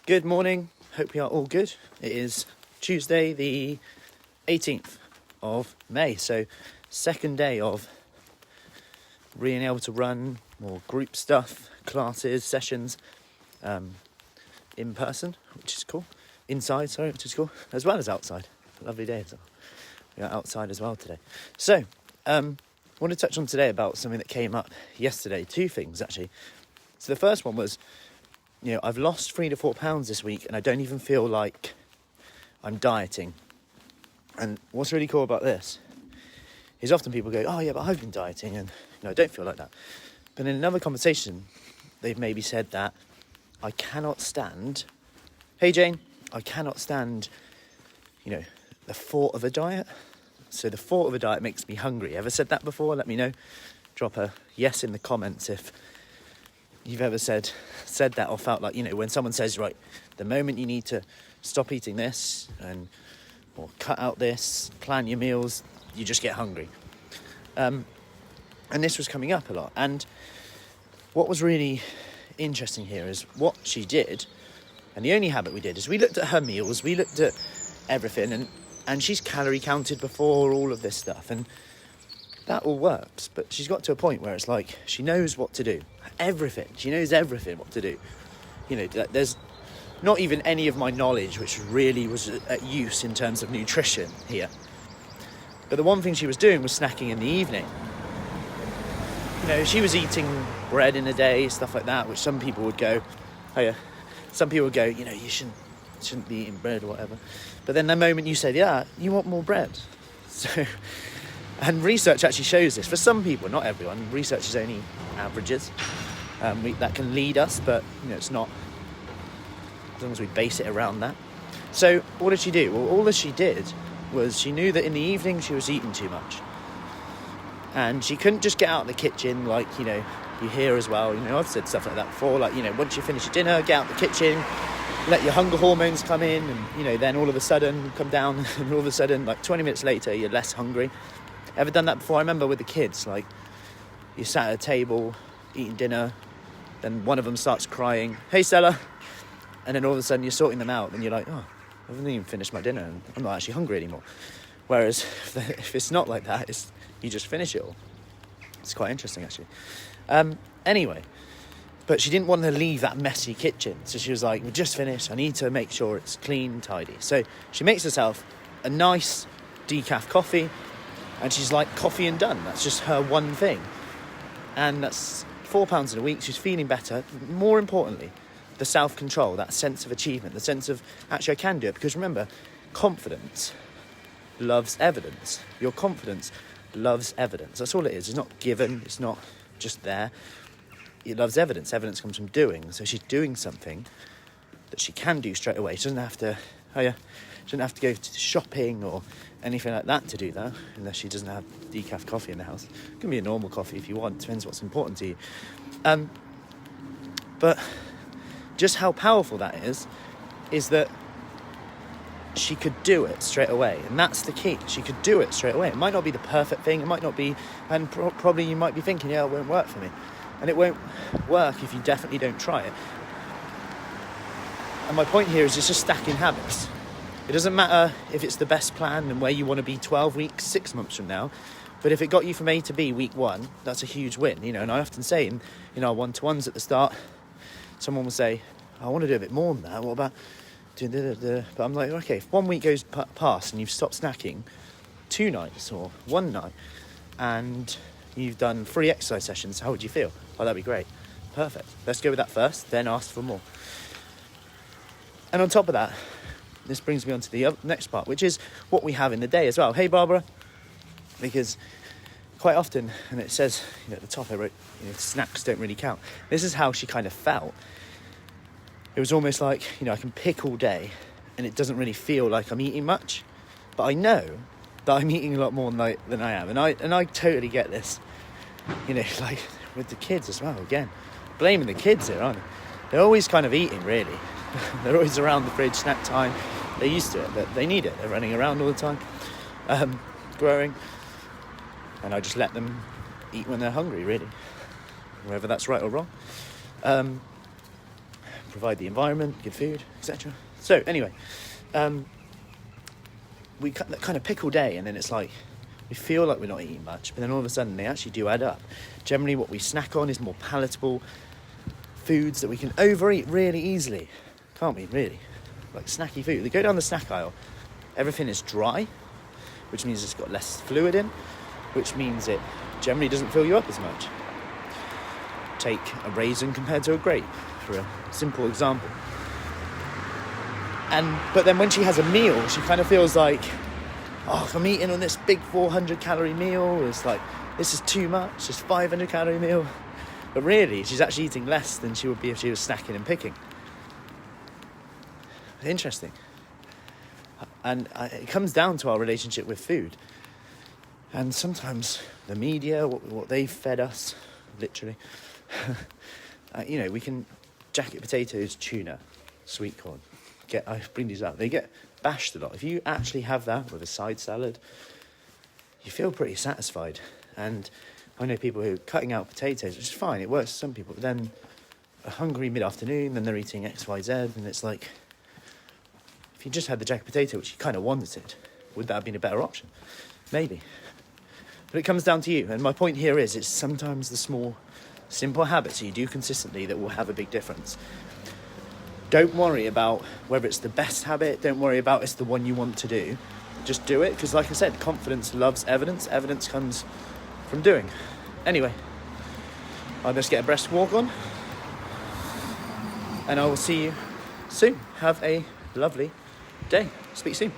Good morning, hope you are all good. It is Tuesday the 18th of May, so second day of being able to run more group stuff, classes, sessions, in person, which is cool. Inside, which is cool, as well as outside. Lovely day as well. We are outside as well today. So, I want to touch on today about something that came up yesterday. Two things, actually. So the first one was, I've lost 3 to 4 pounds this week and I don't even feel like I'm dieting. And what's really cool about this is often people go, oh yeah, but I've been dieting and I don't feel like that. But in another conversation, they've maybe said that I cannot stand, hey Jane, I cannot stand, the thought of a diet. So the thought of a diet makes me hungry. Ever said that before? Let me know. Drop a yes in the comments if you've ever said that or felt like, when someone says, right, the moment you need to stop eating this or cut out this, plan your meals, you just get hungry. And this was coming up a lot. And what was really interesting here is what she did. And the only habit we did is we looked at her meals, we looked at everything, and she's calorie counted before all of this stuff. And that all works, but she's got to a point where it's like she knows what to do. Everything. She knows everything what to do. There's not even any of my knowledge which really was at use in terms of nutrition here. But the one thing she was doing was snacking in the evening. She was eating bread in a day, stuff like that, which some people would go, oh yeah. Some people would go, you shouldn't be eating bread or whatever. But then the moment you said, yeah, you want more bread. So... And research actually shows this. For some people, not everyone, research is only averages. That can lead us, but it's not, as long as we base it around that. So what did she do? Well, all that she did was she knew that in the evening she was eating too much. And she couldn't just get out of the kitchen like, you hear as well. I've said stuff like that before. Like, once you finish your dinner, get out the kitchen, let your hunger hormones come in, and, then all of a sudden come down, and all of a sudden, like 20 minutes later, you're less hungry. Ever done that before? I remember with the kids, like, you sat at a table, eating dinner, then one of them starts crying, hey Stella, and then all of a sudden you're sorting them out, and you're like, oh, I haven't even finished my dinner, and I'm not actually hungry anymore. Whereas, if it's not like that, you just finish it all. It's quite interesting, actually. Anyway, but she didn't want to leave that messy kitchen, so she was like, we just finished, I need to make sure it's clean and tidy. So she makes herself a nice decaf coffee, and she's like, coffee and done. That's just her one thing. And that's 4 pounds in a week. She's feeling better. More importantly, the self-control, that sense of achievement, the sense of, actually, I can do it. Because remember, confidence loves evidence. Your confidence loves evidence. That's all it is. It's not given. It's not just there. It loves evidence. Evidence comes from doing. So she's doing something that she can do straight away. She doesn't have to, she doesn't have to go to shopping or anything like that to do that, unless she doesn't have decaf coffee in the house. It can be a normal coffee if you want, depends what's important to you. But just how powerful that is that she could do it straight away, and that's the key. She could do it straight away. It might not be the perfect thing, it might not be, and probably you might be thinking, yeah, it won't work for me. And it won't work if you definitely don't try it. And my point here is it's just stacking habits. It doesn't matter if it's the best plan and where you want to be 12 weeks, 6 months from now. But if it got you from A to B week 1, that's a huge win. And I often say in our one-to-ones at the start, someone will say, I want to do a bit more than that. What about doing da-da-da? But I'm like, okay, if 1 week goes past and you've stopped snacking 2 nights or 1 night and you've done 3 exercise sessions, how would you feel? Oh, that'd be great. Perfect. Let's go with that first, then ask for more. And on top of that, this brings me on to the next part, which is what we have in the day as well. Hey, Barbara. Because quite often, and it says, at the top I wrote, snacks don't really count. This is how she kind of felt. It was almost like, I can pick all day and it doesn't really feel like I'm eating much. But I know that I'm eating a lot more than I am. And I totally get this. Like with the kids as well. Again, blaming the kids here, aren't I? They're always kind of eating, really. They're always around the fridge, snack time. They're used to it, but they need it. They're running around all the time, growing. And I just let them eat when they're hungry, really. Whether that's right or wrong. provide the environment, good food, etc. So anyway, we that kind of pickle day, and then it's like we feel like we're not eating much, but then all of a sudden they actually do add up. Generally what we snack on is more palatable foods that we can overeat really easily, can't we, really? Like snacky food. They go down the snack aisle, everything is dry, which means it's got less fluid in, which means it generally doesn't fill you up as much. Take a raisin compared to a grape, for a simple example. But then when she has a meal, she kind of feels like, oh, I'm eating on this big 400 calorie meal. It's like, this is too much, this 500 calorie meal. But really, she's actually eating less than she would be if she was snacking and picking. Interesting. And it comes down to our relationship with food. And sometimes the media, what they've fed us, literally, we can jacket potatoes, tuna, sweet corn. I bring these up. They get bashed a lot. If you actually have that with a side salad, you feel pretty satisfied. And I know people who are cutting out potatoes, which is fine. It works for some people. But then a hungry mid-afternoon, then they're eating X, Y, Z, and it's like, if you just had the jacket potato, which you kind of wanted, would that have been a better option? Maybe. But it comes down to you. And my point here is, it's sometimes the small, simple habits you do consistently that will have a big difference. Don't worry about whether it's the best habit. Don't worry about it's the one you want to do. Just do it, because like I said, confidence loves evidence. Evidence comes from doing. Anyway, I'll just get a brisk walk on, and I will see you soon. Have a lovely day. Speak soon.